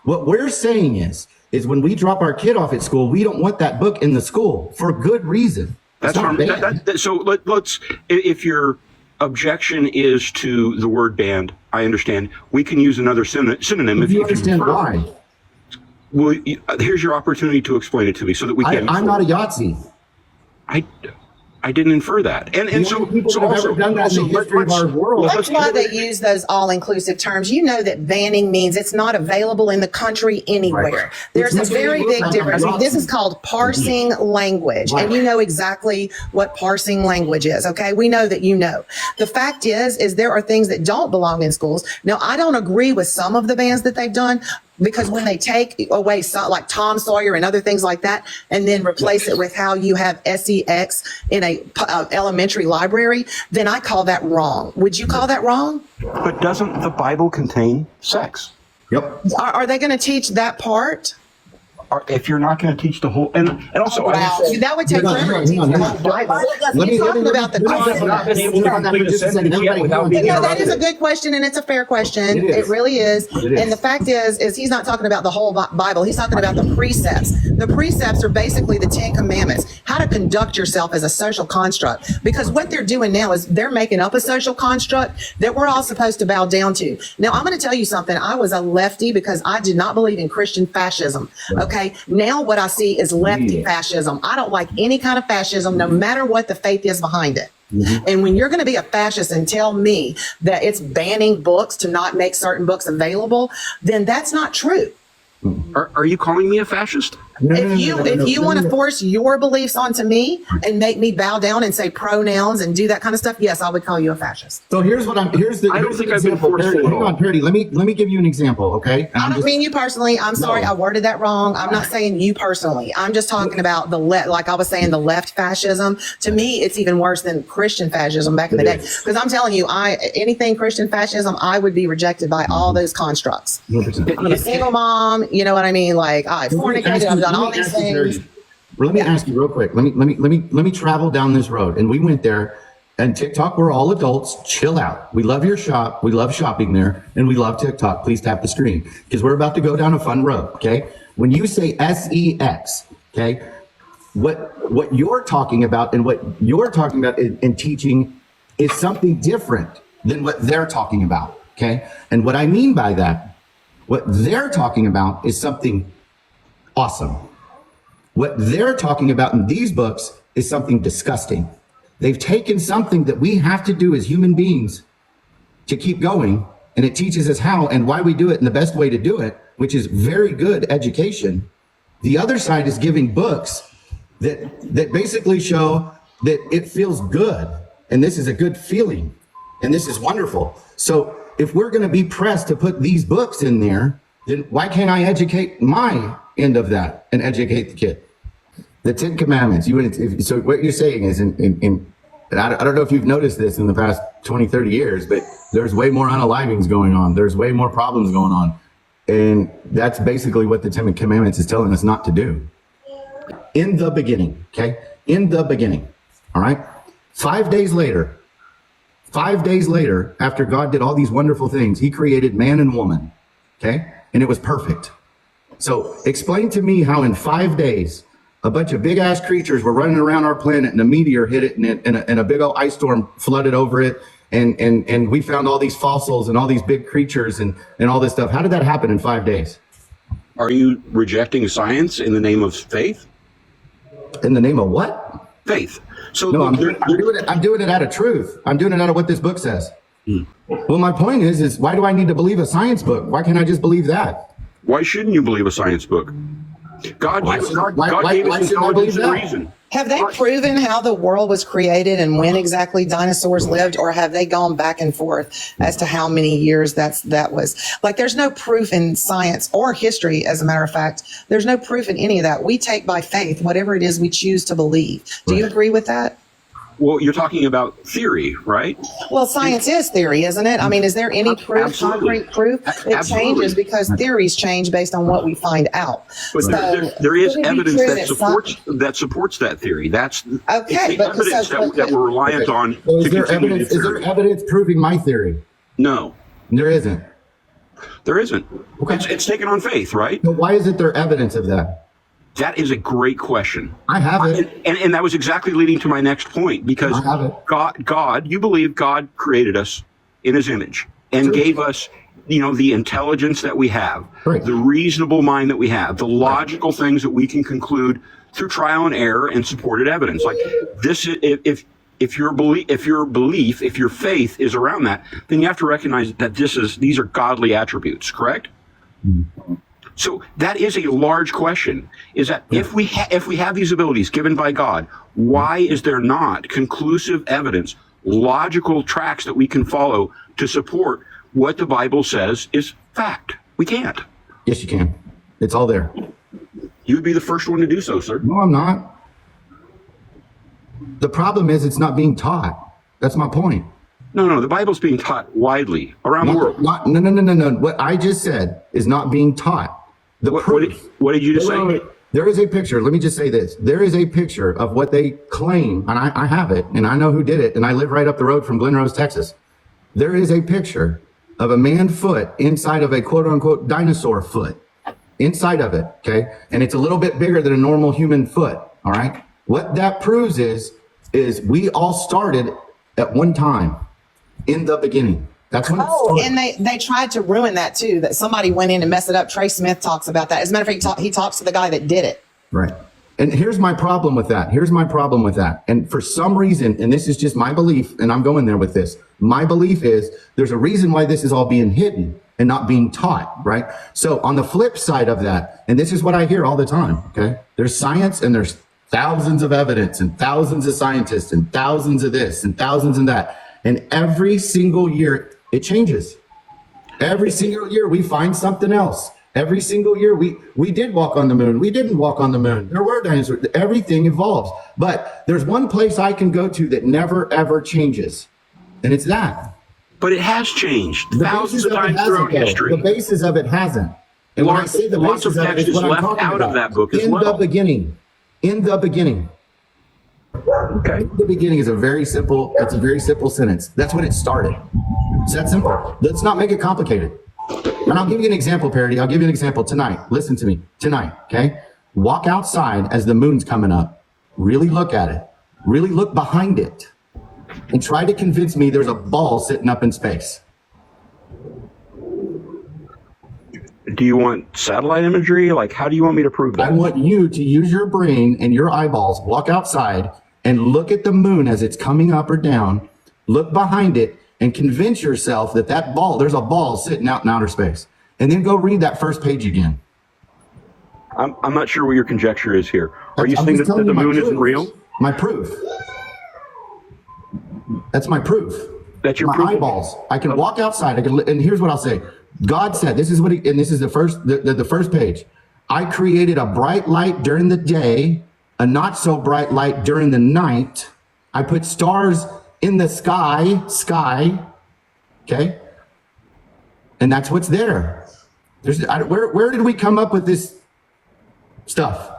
What we're saying is when we drop our kid off at school, we don't want that book in the school for good reason. That's so let's, if your objection is to the word banned, I understand. We can use another synonym. If you understand why. Well, here's your opportunity to explain it to me so that we can. I'm not a Yahtzee. I didn't infer that. And so also, done that in the history of our world. That's why they use those all-inclusive terms. You know that banning means it's not available in the country anywhere. Right. There's a very big difference. This is called parsing language, and you know exactly what parsing language is, okay? We know that you know. The fact is there are things that don't belong in schools. Now, I don't agree with some of the bans that they've done, because when they take away like Tom Sawyer and other things like that, and then replace it with how you have sex in a elementary library, then I call that wrong. Would you call that wrong? But doesn't the Bible contain sex? Yep. Are they going to teach that part? If you're not going to teach the whole, and also, Wow, that would take forever to teach the whole Bible. You're talking about the No, that is a good question, and it's a fair question. It really is. And the fact is he's not talking about the whole Bible. He's talking about the precepts. The precepts are basically the 10 Commandments, how to conduct yourself as a social construct. Because what they're doing now is they're making up a social construct that we're all supposed to bow down to. Now, I'm going to tell you something. I was a lefty because I did not believe in Christian fascism. Okay. Now what I see is lefty fascism. I don't like any kind of fascism, no matter what the faith is behind it. And when you're going to be a fascist and tell me that it's banning books to not make certain books available, then that's not true. Are you calling me a fascist? If you want to force your beliefs onto me and make me bow down and say pronouns and do that kind of stuff, yes, I would call you a fascist. So here's what I don't think I've been forceful. Hang on, Purdy. Let me give you an example, okay? I don't mean you personally. I'm sorry, I worded that wrong. I'm not saying you personally. I'm just talking about the left, like I was saying, the left fascism. To me, it's even worse than Christian fascism back in the day. Because I'm telling you, anything Christian fascism, I would be rejected by all those constructs. 100%. I'm a single mom. You know what I mean? Like I fornicated. I've done all these things. Let me ask you real quick. Let me travel down this road. And we went there, and TikTok, we're all adults. Chill out. We love your shop. We love shopping there, and we love TikTok. Please tap the screen because we're about to go down a fun road. Okay. When you say sex, okay, what you're talking about and what you're talking about in teaching is something different than what they're talking about. Okay. And what I mean by that, what they're talking about is something awesome. What they're talking about in these books is something disgusting. They've taken something that we have to do as human beings to keep going, and it teaches us how and why we do it and the best way to do it, which is very good education. The other side is giving books that basically show that it feels good, and this is a good feeling, and this is wonderful. So if we're going to be pressed to put these books in there, then why can't I educate my end of that and educate the kid? The 10 Commandments. So what you're saying is, and I don't know if you've noticed this in the past 20, 30 years, but there's way more unalivings going on. There's way more problems going on. And that's basically what the 10 Commandments is telling us not to do. In the beginning, okay? In the beginning, all right? 5 days later, after God did all these wonderful things, he created man and woman, okay? And it was perfect. So explain to me how in 5 days, a bunch of big ass creatures were running around our planet and a meteor hit it and a big old ice storm flooded over it. And we found all these fossils and all these big creatures and all this stuff. How did that happen in 5 days? Are you rejecting science in the name of faith? In the name of what? Faith. So no, I'm doing it out of truth. I'm doing it out of what this book says. Well, my point is why do I need to believe a science book? Why can't I just believe that? Why shouldn't you believe a science book? God gave us intelligence and reason. Have they proven how the world was created and when exactly dinosaurs lived, or have they gone back and forth as to how many years that was? Like, there's no proof in science or history, as a matter of fact. There's no proof in any of that. We take by faith whatever it is we choose to believe. Do you agree with that? Well, you're talking about theory, right? Well, science is theory, isn't it? I mean, is there any proof, concrete proof? It changes because theories change based on what we find out. But so, there is evidence that supports that theory. That's okay, but evidence that we're reliant on. So is there evidence proving my theory? No, there isn't. There isn't. Okay. It's taken on faith, right? But why isn't there evidence of that? That is a great question. I have it. And that was exactly leading to my next point, because I have it. God, you believe God created us in his image and Sure. gave us, the intelligence that we have, Right. the reasonable mind that we have, the logical things that we can conclude through trial and error and supported evidence. Like this, if your faith is around that, then you have to recognize that these are godly attributes, correct? So that is a large question, is that if we have these abilities given by God, why is there not conclusive evidence, logical tracks that we can follow to support what the Bible says is fact? We can't. Yes, you can. It's all there. You would be the first one to do so, sir. No, I'm not. The problem is it's not being taught. That's my point. No, the Bible's being taught widely around the world. No. What I just said is not being taught. What did you just say? There is a picture. Let me just say this. There is a picture of what they claim, and I have it, and I know who did it, and I live right up the road from Glen Rose, Texas. There is a picture of a man foot inside of a quote unquote dinosaur foot. Inside of it, okay? And it's a little bit bigger than a normal human foot, all right? What that proves is we all started at one time in the beginning. That's when it started. And they tried to ruin that too, that somebody went in and messed it up. Trey Smith talks about that. As a matter of fact, he talks to the guy that did it. Right. And here's my problem with that. And for some reason, and this is just my belief, and I'm going there with this. My belief is there's a reason why this is all being hidden and not being taught, right? So on the flip side of that, and this is what I hear all the time, okay? There's science and there's thousands of evidence and thousands of scientists and thousands of this and thousands of that. And every single year it changes. Every single year we find something else. Every single year we did walk on the moon. We didn't walk on the moon. There were dinosaurs. Everything evolves. But there's one place I can go to that never ever changes. And it's that. But it has changed The thousands basis of of it times hasn't, throughout though. history. The basis of it hasn't. And when I say the Lots of basis of text it, is what I'm left talking out of about. that book as In well. the beginning. In the beginning. Okay. The beginning is a very simple sentence. That's when it started. It's that simple. Let's not make it complicated. And I'll give you an example, Parody. I'll give you an example tonight. Listen to me. Tonight, okay? Walk outside as the moon's coming up. Really look at it. Really look behind it. And try to convince me there's a ball sitting up in space. Do you want satellite imagery? Like, how do you want me to prove I that? want you to use your brain and your eyeballs, walk outside and look at the moon as it's coming up or down, look behind it and convince yourself that there's a ball sitting out in outer space. And then go read that first page again. I'm not sure what your conjecture is here. Are you I'm saying just that telling the you my moon proof. isn't real? My proof. That's my proof. That's your my proof? eyeballs. I can walk outside. And here's what I'll say. God said, this is what and this is the first page. I created a bright light during the day, a not so bright light during the night. I put stars in the sky, okay? And that's what's there. Where did we come up with this stuff?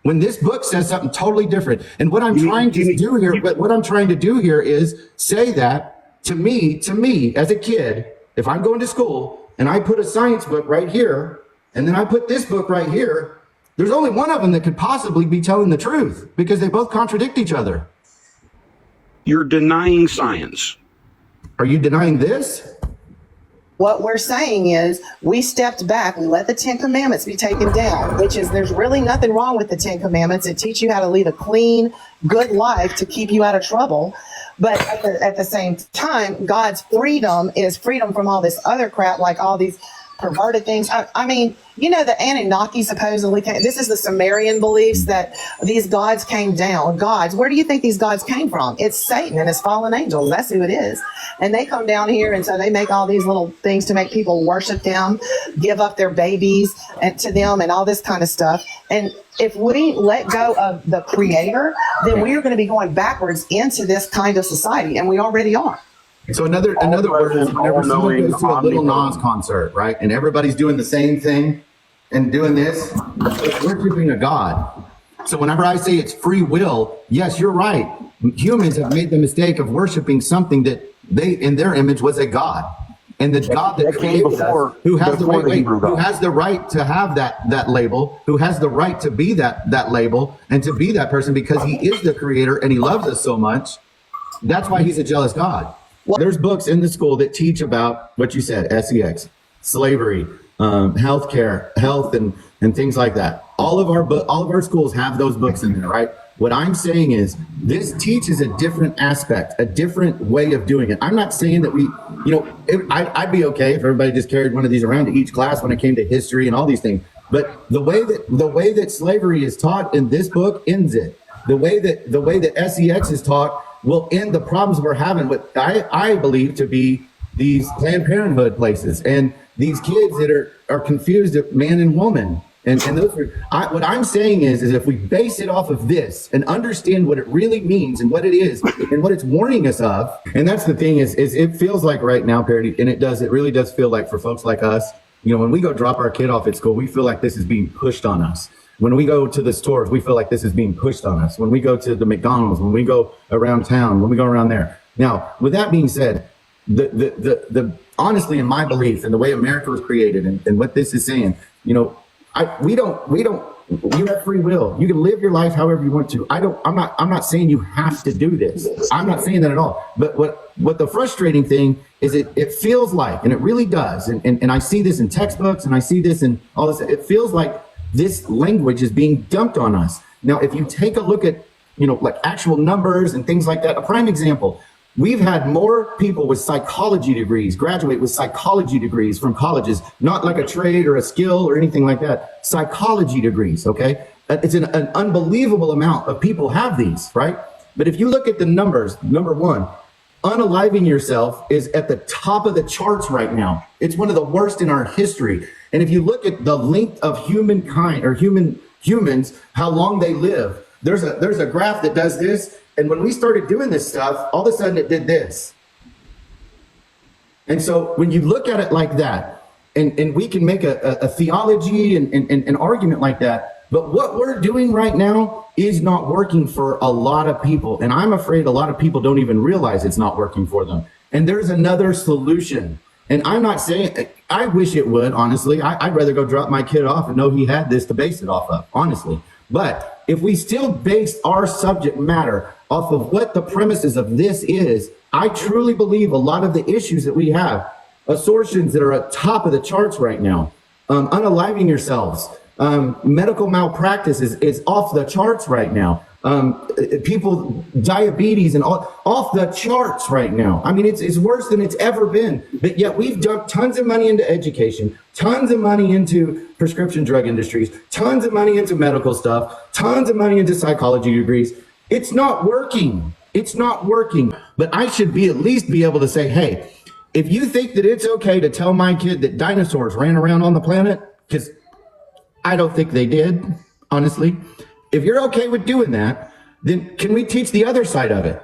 When this book says something totally different. And what I'm trying to do here is say that to me as a kid, if I'm going to school and I put a science book right here, and then I put this book right here, there's only one of them that could possibly be telling the truth because they both contradict each other. You're denying science. Are you denying this? What we're saying is we stepped back, we let the 10 Commandments be taken down, which is there's really nothing wrong with the 10 Commandments. It teach you how to lead a clean, good life to keep you out of trouble. But at the same time, God's freedom is freedom from all this other crap, like all these perverted things. I mean, you know, the Anunnaki supposedly came. This is the Sumerian beliefs that these gods came down. Gods, where do you think these gods came from? It's Satan and his fallen angels. That's who it is. And they come down here, and so they make all these little things to make people worship them, give up their babies and to them, and all this kind of stuff. And if we let go of the Creator, then we are going to be going backwards into this kind of society, and we already are. So another word is whenever someone goes to a Little Nas concert, right, and everybody's doing the same thing and doing this, it's worshiping a god. So whenever I say it's free will, yes, you're right. Humans have made the mistake of worshiping something that they, in their image, was a god. And the God that That came created before- us, who has the before right, the Hebrew who God. has the right to have that label, who has the right to be that label and to be that person because he is the creator and he loves us so much. That's why he's a jealous God. There's books in the school that teach about what you said, sex, slavery, healthcare, health, and things like that. All of our schools have those books in there, right? What I'm saying is this teaches a different aspect, a different way of doing it. I'm not saying that I'd be okay if everybody just carried one of these around to each class when it came to history and all these things. But the way that slavery is taught in this book ends it. The way that sex is taught will end the problems we're having with I believe to be these Planned Parenthood places and these kids that are confused at man and woman. And those what I'm saying is if we base it off of this and understand what it really means and what it is and what it's warning us of, and that's the thing is it feels like right now, Parody, and it really does feel like for folks like us, when we go drop our kid off at school, we feel like this is being pushed on us. When we go to the stores, we feel like this is being pushed on us. When we go to the McDonald's, when we go around town, when we go around there. Now, with that being said, the honestly, in my belief and the way America was created and what this is saying, we don't, you have free will. You can live your life however you want to. I'm not saying you have to do this. I'm not saying that at all. But what the frustrating thing is it feels like, and it really does. And I see this in textbooks and I see this in all this, it feels like this language is being dumped on us. Now, if you take a look at, like actual numbers and things like that, a prime example, we've had more people with psychology degrees graduate with psychology degrees from colleges, not like a trade or a skill or anything like that. Psychology degrees, okay? It's an unbelievable amount of people have these, right? But if you look at the numbers, number one, unaliving yourself is at the top of the charts right now. It's one of the worst in our history. And if you look at the length of humankind or humans, how long they live, there's a graph that does this. And when we started doing this stuff, all of a sudden it did this. And so when you look at it like that, and we can make a theology and an argument like that, but what we're doing right now is not working for a lot of people. And I'm afraid a lot of people don't even realize it's not working for them. And there's another solution. And I'm not saying, I wish it would, honestly. I'd rather go drop my kid off and know he had this to base it off of, honestly. But if we still base our subject matter off of what the premises of this is, I truly believe a lot of the issues that we have, assertions that are at top of the charts right now, unaliving yourselves, medical malpractice is off the charts right now. People, diabetes and all off the charts right now. I mean, it's worse than it's ever been. But yet we've dumped tons of money into education, tons of money into prescription drug industries, tons of money into medical stuff, tons of money into psychology degrees. It's not working. It's not working. But I should at least be able to say, hey, if you think that it's okay to tell my kid that dinosaurs ran around on the planet, because I don't think they did, honestly. If you're okay with doing that, then can we teach the other side of it?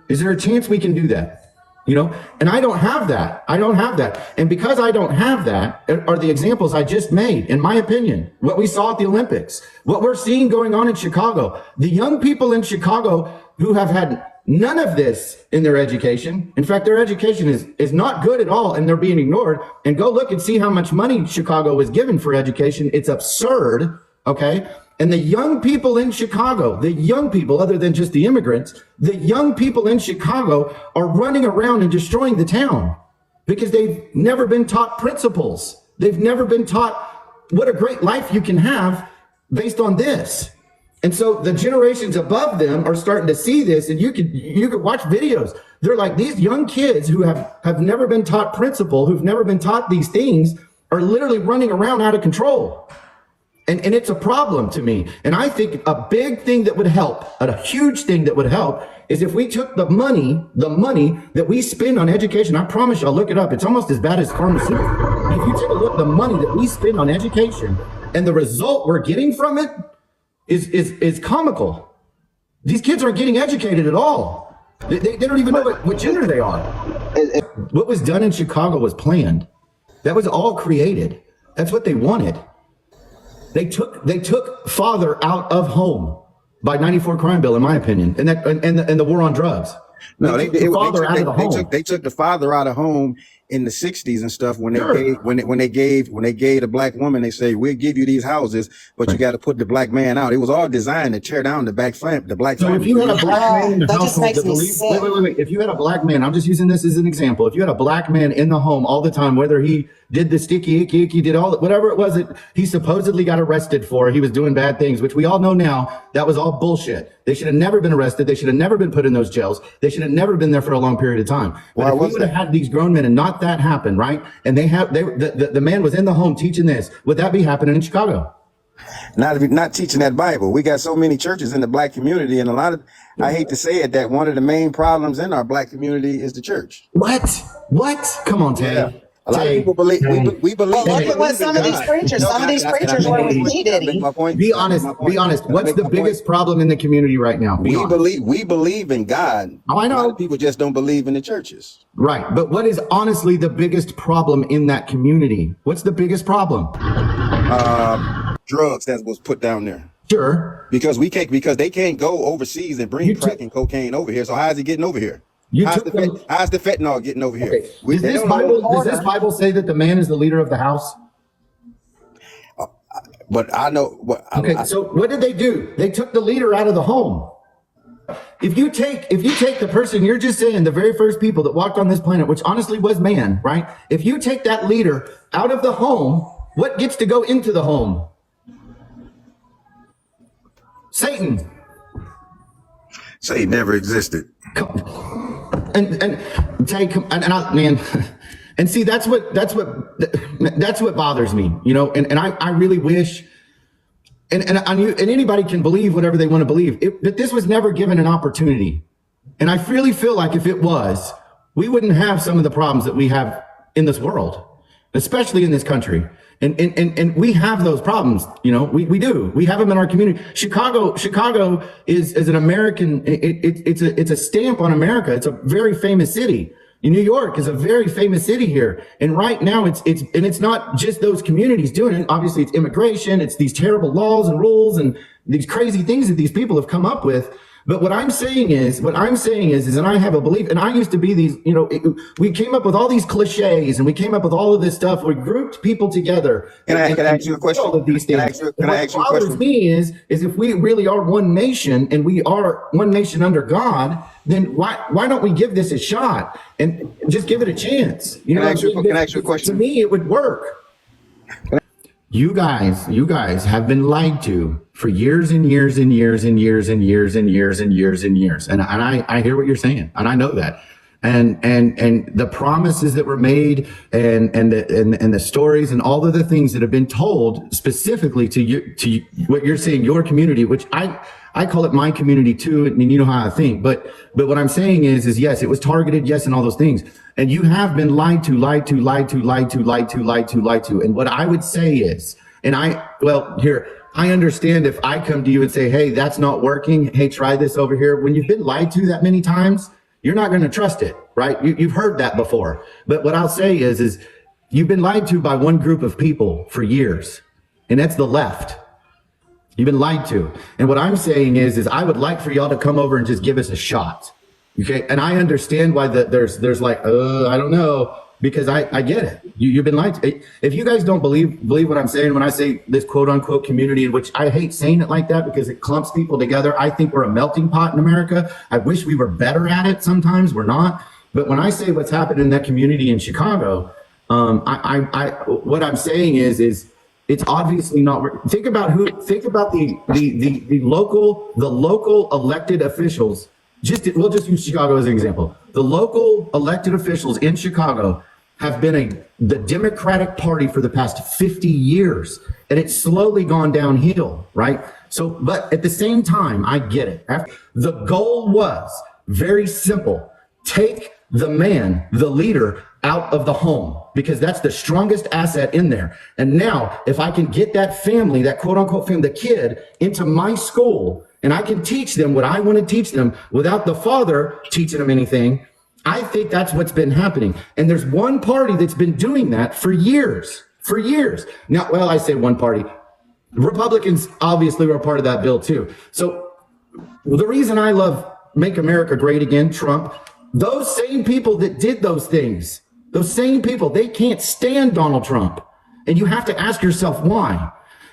Is there a chance we can do that? And I don't have that. And because I don't have that are the examples I just made, in my opinion, what we saw at the Olympics, what we're seeing going on in Chicago, the young people in Chicago who have had none of this in their education. In fact, their education is not good at all and they're being ignored. And go look and see how much money Chicago is given for education. It's absurd. Okay. And the young people in Chicago, the young people, other than just the immigrants, the young people in Chicago are running around and destroying the town because they've never been taught principles. They've never been taught what a great life you can have based on this. And so the generations above them are starting to see this, and you could watch videos. They're like, these young kids who have never been taught principle, who've never been taught these things, are literally running around out of control. And it's a problem to me. And I think a big thing that would help, a huge thing that would help, is if we took the money that we spend on education. I promise you, I'll look it up. It's almost as bad as pharmaceuticals. If you take a look at the money that we spend on education and the result we're getting from it is comical. These kids aren't getting educated at all. They don't even know what gender they are. What was done in Chicago was planned. That was all created. That's what they wanted. They took father out of home by '94 crime bill, in my opinion, and the war on drugs. No, they took the father out of the home. They took the father out of home in the 60s and stuff, when they Sure. gave when they gave the black woman, they say, we'll give you these houses, but you got to put the black man out. It was all designed to tear down the black So family. if you had a black man in the That just household makes that me believed, sick. wait. If you had a black man, I'm just using this as an example. If you had a black man in the home all the time, whether he did the sticky icky, did all whatever it was that he supposedly got arrested for, he was doing bad things, which we all know now that was all bullshit. They should have never been arrested. They should have never been put in those jails. They should have never been there for a long period of time. But Why if we was would have that? had these grown men and not that happen, right? And the man was in the home teaching this, would that be happening in Chicago? Not teaching that Bible. We got so many churches in the black community, and a lot of, I hate to say it, that one of the main problems in our black community is the church. What? Come on, Tay. Yeah. A lot of Tay. people believe we believe. Well, look we at what believe some in of these God. preachers, some of these preachers were with P. Diddy. My point. Be honest. Be honest. What's the biggest problem in the community right now? Be honest. We believe in God. Oh, I A lot know. of people just don't believe in the churches. Right. But what is honestly the biggest problem in that community? What's the biggest problem? Drugs that was put down there. Sure. Because they can't go overseas and bring You crack took- and cocaine over here. So how is it getting over here? You How's took the, them- how's the fentanyl getting over here? Okay. We- Does they this don't know- Bible say that the man is the leader of the house? But I know what. Okay. So what did they do? They took the leader out of the home. If you take the person, you're just saying the very first people that walked on this planet, which honestly was man, right? If you take that leader out of the home, what gets to go into the home? Satan. say never existed. And take and I, man, and see that's what bothers me, you know. And I really wish. And anybody can believe whatever they want to believe, but this was never given an opportunity. And I really feel like if it was, we wouldn't have some of the problems that we have in this world, especially in this country. And we have those problems, you know, we do. We have them in our community. Chicago is an American, it's a stamp on America. It's a very famous city. New York is a very famous city here. And right now it's not just those communities doing it. Obviously it's immigration. It's these terrible laws and rules and these crazy things that these people have come up with. But what I'm saying is, and I have a belief, and I used to be these, you know, we came up with all these cliches and we came up with all of this stuff. We grouped people together. Can I ask you a question? All of these things. Can I ask you a What bothers question? me is if we really are one nation and we are one nation under God, then why don't we give this a shot and just give it a chance? You Can I ask you a question? To me, it would work. You guys have been lied to for years and years and years and years and years and years and years and years. And I hear what you're saying, and I know that. And the promises that were made and the stories and all of the things that have been told specifically to what you're saying, your community, which I call it my community too, and you know how I think. But what I'm saying is yes, it was targeted, yes, and all those things. And you have been lied to. And what I would say is, I understand if I come to you and say, hey, that's not working. Hey, try this over here. When you've been lied to that many times, you're not going to trust it, right? You've heard that before. But what I'll say is you've been lied to by one group of people for years, and that's the left. You've been lied to. And what I'm saying is I would like for y'all to come over and just give us a shot. Okay. And I understand why there's like, I don't know, because I get it. You've been lied to. If you guys don't believe what I'm saying, when I say this quote unquote community, in which I hate saying it like that because it clumps people together. I think we're a melting pot in America. I wish we were better at it. Sometimes we're not. But when I say what's happened in that community in Chicago, what I'm saying is it's obviously not. Think about the local elected officials. We'll just use Chicago as an example. The local elected officials in Chicago have been the Democratic Party for the past 50 years, and it's slowly gone downhill, right? So, but at the same time, I get it. The goal was very simple. Take the man, the leader, out of the home, because that's the strongest asset in there. And now, if I can get that family, that quote unquote family, the kid, into my school, and I can teach them what I want to teach them without the father teaching them anything, I think that's what's been happening. And there's one party that's been doing that for years. Now, well, I say one party. Republicans obviously were a part of that bill too. So the reason I love Make America Great Again, Trump, those same people that did those things Those same people, they can't stand Donald Trump. And you have to ask yourself why.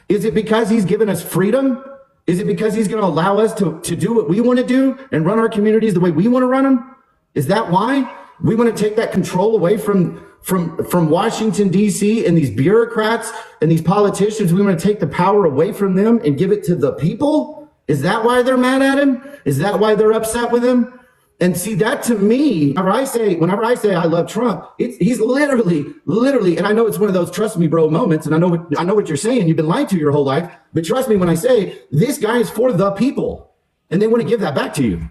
Is it because he's given us freedom? Is it because he's going to allow us to do what we want to do and run our communities the way we want to run them? Is that why? We want to take that control away from Washington, D.C. and these bureaucrats and these politicians. We want to take the power away from them and give it to the people. Is that why they're mad at him? Is that why they're upset with him? And see, that to me, whenever I say I love Trump, he's literally, and I know it's one of those trust me, bro moments. And I know what you're saying. You've been lied to your whole life. But trust me when I say this guy is for the people and they want to give that back to you.